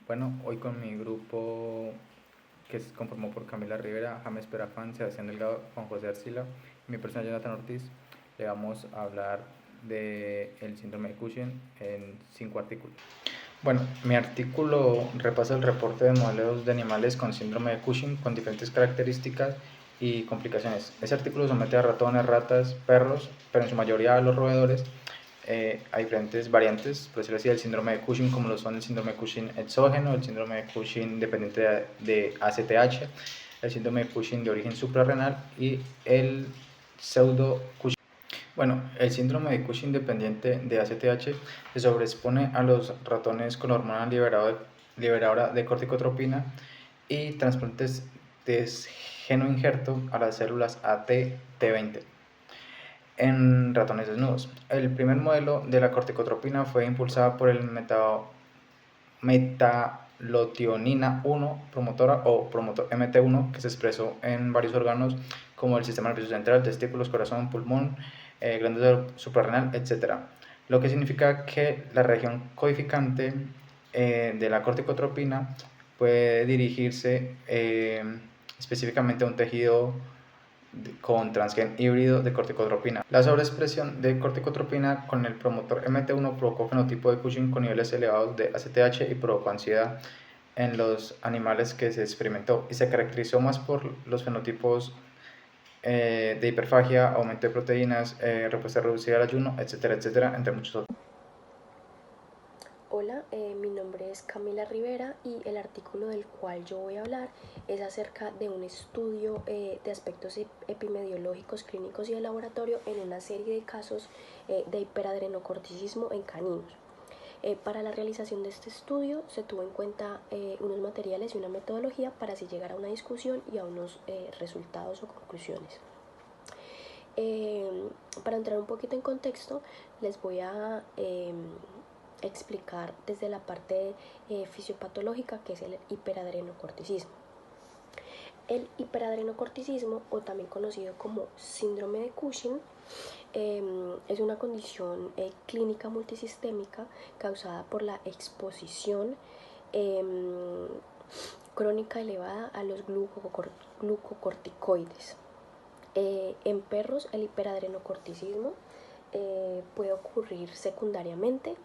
Bueno, hoy con mi grupo que se conformó por Camila Rivera, James Perafán, Sebastián Delgado, Juan José Arcila y mi persona Jonathan Ortiz, le vamos a hablar del síndrome de Cushing en 5 artículos. Bueno, mi artículo repasa el reporte de modelos de animales con síndrome de Cushing con diferentes características y complicaciones. Ese artículo somete a ratones, ratas, perros, pero en su mayoría a los roedores, a diferentes variantes, por decirlo así, del síndrome de Cushing, como lo son el síndrome de Cushing exógeno, el síndrome de Cushing dependiente de ACTH, el síndrome de Cushing de origen suprarrenal y el pseudo Cushing. Bueno, el síndrome de Cushing dependiente de ACTH se sobreexpone a los ratones con hormona liberadora de corticotropina y trasplantes de genoinjerto a las células AT-T20 en ratones desnudos. El primer modelo de la corticotropina fue impulsada por el metalotionina 1 promotora o promotor MT1 que se expresó en varios órganos como el sistema nervioso central, testículos, corazón, pulmón, glándula suprarrenal, etc. Lo que significa que la región codificante de la corticotropina puede dirigirse específicamente a un tejido con transgen híbrido de corticotropina. La sobreexpresión de corticotropina con el promotor MT1 provocó fenotipo de Cushing con niveles elevados de ACTH y provocó ansiedad en los animales que se experimentó y se caracterizó más por los fenotipos de hiperfagia, aumento de proteínas, respuesta reducida al ayuno, etcétera, etcétera, entre muchos otros. Hola, mi nombre es Camila Rivera y el artículo del cual yo voy a hablar es acerca de un estudio de aspectos epidemiológicos, clínicos y de laboratorio en una serie de casos de hiperadrenocorticismo en caninos. Para la realización de este estudio se tuvo en cuenta unos materiales y una metodología para así llegar a una discusión y a unos resultados o conclusiones. Para entrar un poquito en contexto, les voy a explicar desde la parte fisiopatológica, que es el hiperadrenocorticismo. El hiperadrenocorticismo, o también conocido como síndrome de Cushing, es una condición clínica multisistémica causada por la exposición crónica elevada a los glucocorticoides. En perros, el hiperadrenocorticismo puede ocurrir secundariamente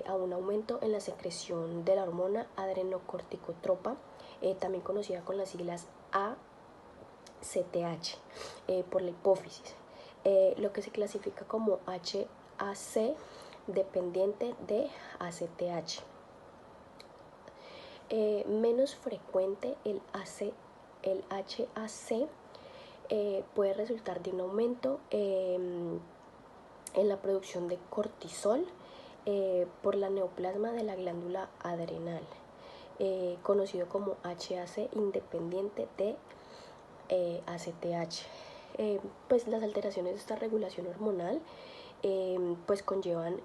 a un aumento en la secreción de la hormona adrenocorticotropa, también conocida con las siglas ACTH, por la hipófisis, lo que se clasifica como HAC dependiente de ACTH. Menos frecuente el HAC puede resultar de un aumento en la producción de cortisol por la neoplasma de la glándula adrenal, conocido como HAC independiente de ACTH. Pues las alteraciones de esta regulación hormonal pues conllevan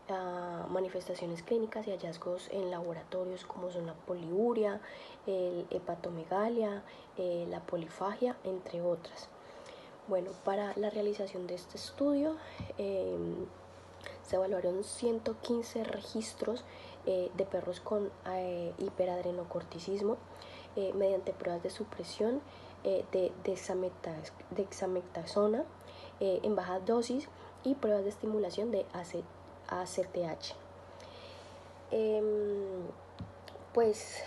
a manifestaciones clínicas y hallazgos en laboratorios como son la poliuria, el hepatomegalia, la polifagia, entre otras. Bueno, para la realización de este estudio se evaluaron 115 registros de perros con hiperadrenocorticismo mediante pruebas de supresión de dexametasona en baja dosis y pruebas de estimulación de ACTH. Pues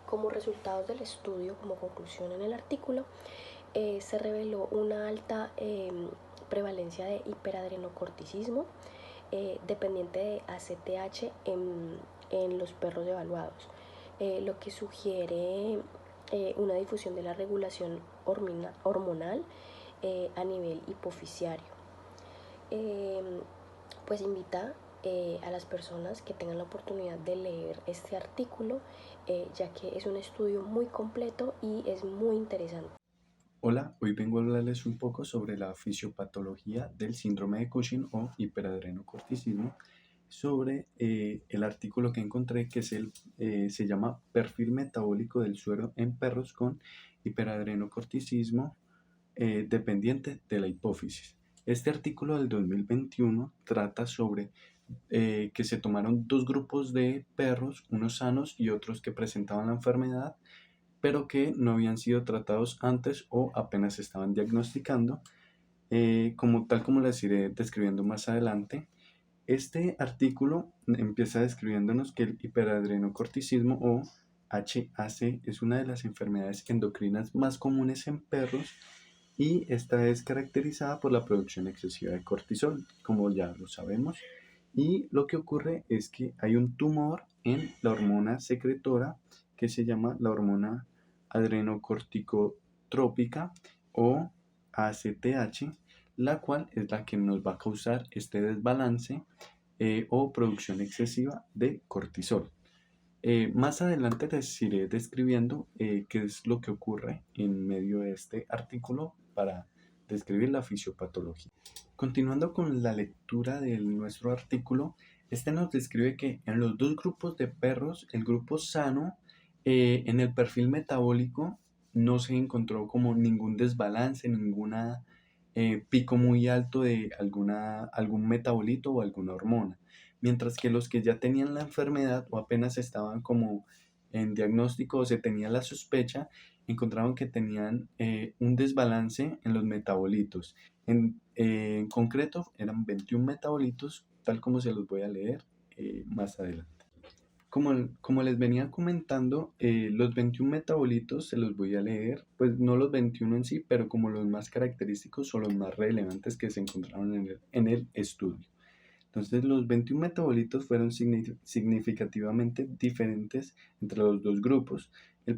como resultados del estudio, como conclusión en el artículo, se reveló una alta prevalencia de hiperadrenocorticismo dependiente de ACTH en los perros evaluados, lo que sugiere una difusión de la regulación hormonal a nivel hipofisiario. Pues invita a las personas que tengan la oportunidad de leer este artículo, ya que es un estudio muy completo y es muy interesante. Hola, hoy vengo a hablarles un poco sobre la fisiopatología del síndrome de Cushing o hiperadrenocorticismo, sobre el artículo que encontré que se llama Perfil metabólico del suero en perros con hiperadrenocorticismo dependiente de la hipófisis. Este artículo del 2021 trata sobre que se tomaron dos grupos de perros, unos sanos y otros que presentaban la enfermedad, pero que no habían sido tratados antes o apenas se estaban diagnosticando, como les iré describiendo más adelante. Este artículo empieza describiéndonos que el hiperadrenocorticismo o HAC es una de las enfermedades endocrinas más comunes en perros y esta es caracterizada por la producción excesiva de cortisol, como ya lo sabemos. Y lo que ocurre es que hay un tumor en la hormona secretora que se llama la hormona adrenocorticotrópica o ACTH, la cual es la que nos va a causar este desbalance o producción excesiva de cortisol. Más adelante les iré describiendo qué es lo que ocurre en medio de este artículo para describir la fisiopatología. Continuando con la lectura de nuestro artículo, este nos describe que en los dos grupos de perros, el grupo sano, en el perfil metabólico no se encontró como ningún desbalance, ninguna pico muy alto de algún metabolito o alguna hormona, mientras que los que ya tenían la enfermedad o apenas estaban como en diagnóstico o se tenía la sospecha, encontraron que tenían un desbalance en los metabolitos. En concreto, eran 21 metabolitos, tal como se los voy a leer más adelante. Como les venía comentando, los 21 metabolitos se los voy a leer, pues no los 21 en sí, pero como los más característicos o los más relevantes que se encontraron en el estudio. Entonces, los 21 metabolitos fueron significativamente diferentes entre los dos grupos. Las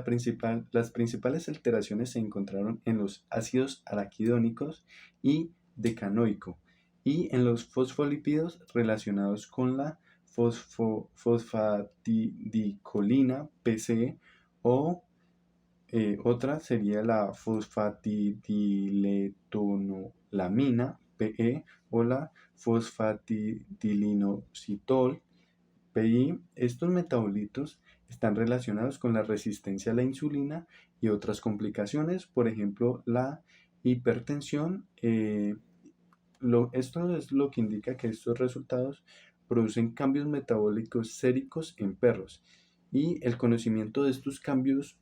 principales alteraciones se encontraron en los ácidos araquidónicos y decanoico y en los fosfolípidos relacionados con la fosfatidilcolina PCE o otra sería la fosfatidiletonolamina PE o la fosfatidilinositol PI. Estos metabolitos están relacionados con la resistencia a la insulina y otras complicaciones, por ejemplo, la hipertensión. Esto es lo que indica que estos resultados producen cambios metabólicos séricos en perros y el conocimiento de estos cambios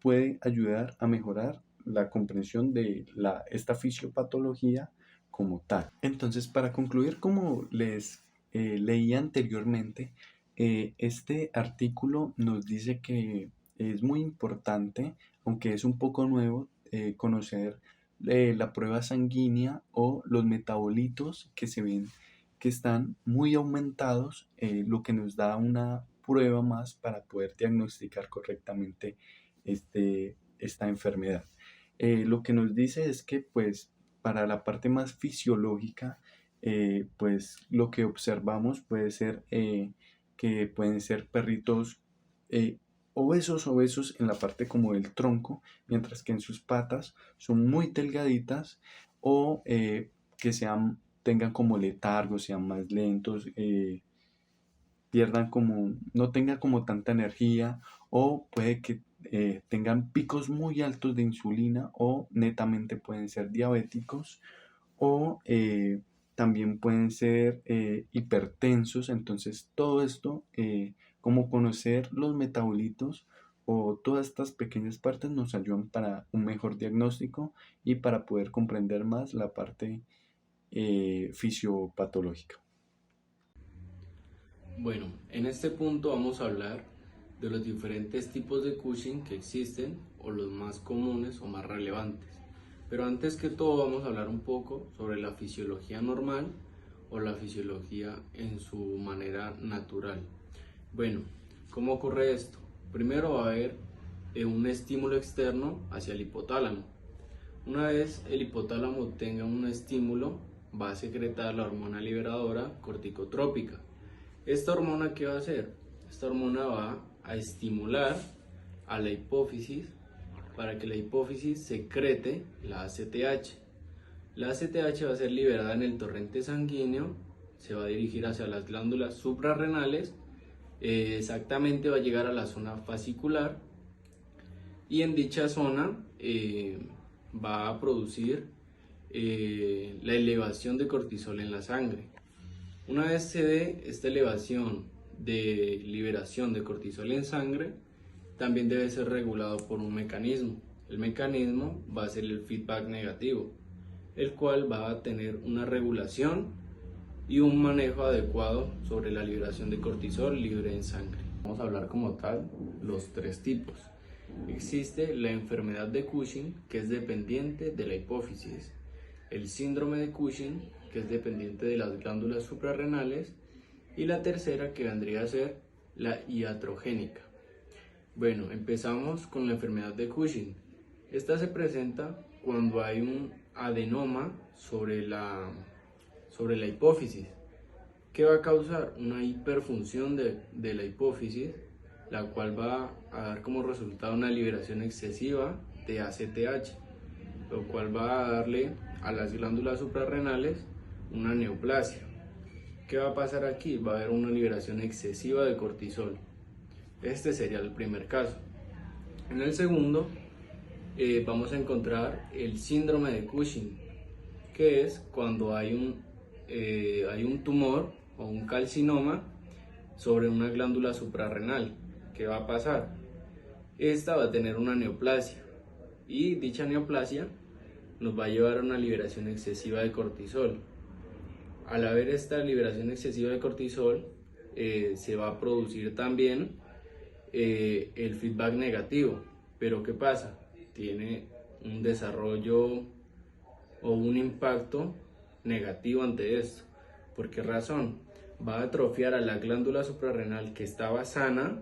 puede ayudar a mejorar la comprensión de esta fisiopatología como tal. Entonces, para concluir, como les leí anteriormente, este artículo nos dice que es muy importante, aunque es un poco nuevo, conocer la prueba sanguínea o los metabolitos que se ven que están muy aumentados, lo que nos da una prueba más para poder diagnosticar correctamente esta enfermedad. Lo que nos dice es que pues para la parte más fisiológica, pues lo que observamos puede ser que pueden ser perritos obesos en la parte como del tronco, mientras que en sus patas son muy delgaditas o que tengan como letargo, sean más lentos, no tengan como tanta energía o puede que tengan picos muy altos de insulina o netamente pueden ser diabéticos o también pueden ser hipertensos. Entonces todo esto, como conocer los metabolitos o todas estas pequeñas partes nos ayudan para un mejor diagnóstico y para poder comprender más la parte fisiopatológica. Bueno, en este punto vamos a hablar de los diferentes tipos de Cushing que existen o los más comunes o más relevantes. Pero antes que todo vamos a hablar un poco sobre la fisiología normal o la fisiología en su manera natural. Bueno, ¿cómo ocurre esto? Primero va a haber un estímulo externo hacia el hipotálamo. Una vez el hipotálamo tenga un estímulo, va a secretar la hormona liberadora corticotrópica. ¿Esta hormona qué va a hacer? Esta hormona va a estimular a la hipófisis para que la hipófisis secrete la ACTH. La ACTH va a ser liberada en el torrente sanguíneo, se va a dirigir hacia las glándulas suprarrenales, exactamente va a llegar a la zona fascicular y en dicha zona va a producir la elevación de cortisol en la sangre. Una vez se dé esta elevación de liberación de cortisol en sangre, también debe ser regulado por un mecanismo. El mecanismo va a ser el feedback negativo, el cual va a tener una regulación y un manejo adecuado sobre la liberación de cortisol libre en sangre. Vamos a hablar como tal los tres tipos. Existe la enfermedad de Cushing, que es dependiente de la hipófisis, el síndrome de Cushing, que es dependiente de las glándulas suprarrenales, y la tercera, que vendría a ser la iatrogénica. Bueno, empezamos con la enfermedad de Cushing. Esta se presenta cuando hay un adenoma sobre la hipófisis, que va a causar una hiperfunción de la hipófisis, la cual va a dar como resultado una liberación excesiva de ACTH, lo cual va a darle a las glándulas suprarrenales una neoplasia. ¿Qué va a pasar aquí? Va a haber una liberación excesiva de cortisol. Este sería el primer caso. En el segundo, vamos a encontrar el síndrome de Cushing, que es cuando hay un tumor o un calcinoma sobre una glándula suprarrenal. ¿Qué va a pasar? Esta va a tener una neoplasia, y dicha neoplasia nos va a llevar a una liberación excesiva de cortisol. Al haber esta liberación excesiva de cortisol, se va a producir también el feedback negativo. Pero ¿qué pasa? Tiene un desarrollo o un impacto negativo ante esto. ¿Por qué razón? Va a atrofiar a la glándula suprarrenal que estaba sana,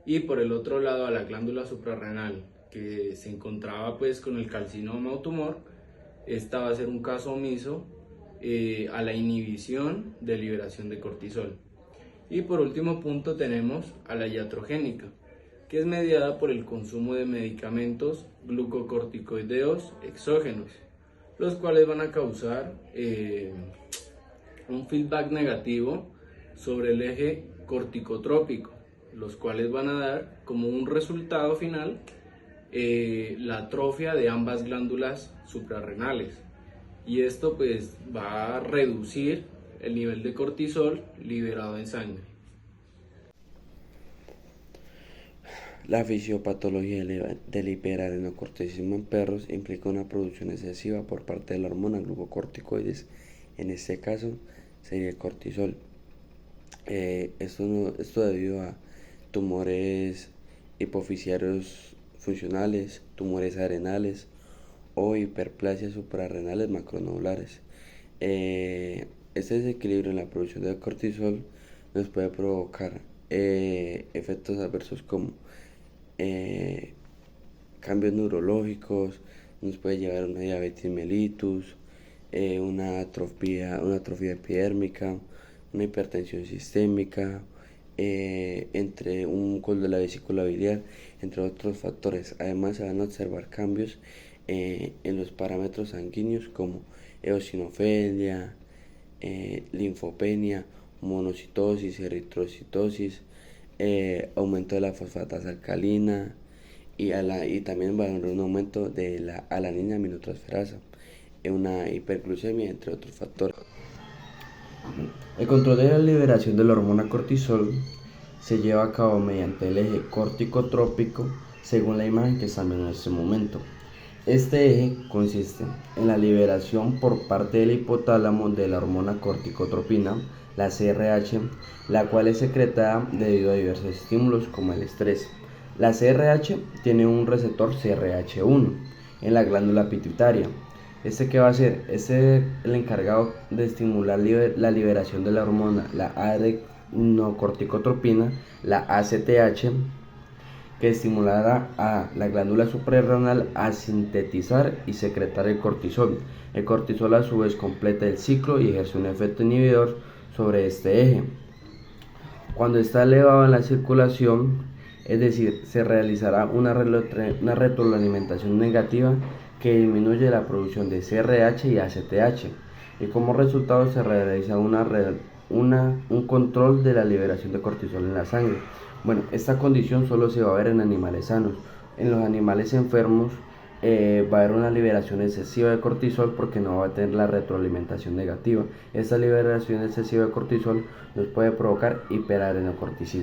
y por el otro lado a la glándula suprarrenal que se encontraba pues con el carcinoma o tumor. Esta va a ser un caso omiso a la inhibición de liberación de cortisol. Y por último punto tenemos a la iatrogénica, que es mediada por el consumo de medicamentos glucocorticoideos exógenos, los cuales van a causar un feedback negativo sobre el eje corticotrópico, los cuales van a dar como un resultado final la atrofia de ambas glándulas suprarrenales, y esto pues va a reducir el nivel de cortisol liberado en sangre. La fisiopatología del hiperadenocorticismo en perros implica una producción excesiva por parte de la hormona glucocorticoides. En este caso sería el cortisol. Esto debido a tumores hipofisiarios funcionales, tumores adrenales o hiperplasias suprarrenales macronodulares. Este desequilibrio en la producción de cortisol nos puede provocar efectos adversos como cambios neurológicos, nos puede llevar a una diabetes mellitus, una atrofia epidérmica, una hipertensión sistémica, entre un gol de la vesícula biliar, entre otros factores. Además se van a observar cambios en los parámetros sanguíneos como eosinofilia, linfopenia, monocitosis, eritrocitosis, aumento de la fosfatasa alcalina, y también va a haber un aumento de la alanina aminotransferasa, una hiperglucemia, entre otros factores. El control de la liberación de la hormona cortisol se lleva a cabo mediante el eje corticotrópico, según la imagen que están viendo en este momento. Este eje consiste en la liberación por parte del hipotálamo de la hormona corticotropina, la CRH, la cual es secretada debido a diversos estímulos como el estrés. La CRH tiene un receptor CRH1 en la glándula pituitaria. ¿Qué va a hacer? Es el encargado de estimular la liberación de la hormona, la adenocorticotropina, la ACTH, que estimulará a la glándula suprarrenal a sintetizar y secretar el cortisol. El cortisol a su vez completa el ciclo y ejerce un efecto inhibidor sobre este eje. Cuando está elevado en la circulación, es decir, se realizará una retroalimentación negativa que disminuye la producción de CRH y ACTH, y como resultado se realiza un control de la liberación de cortisol en la sangre. Bueno, esta condición solo se va a ver en animales sanos. En los animales enfermos va a haber una liberación excesiva de cortisol porque no va a tener la retroalimentación negativa. Esta liberación excesiva de cortisol nos puede provocar hiperadrenocorticismo.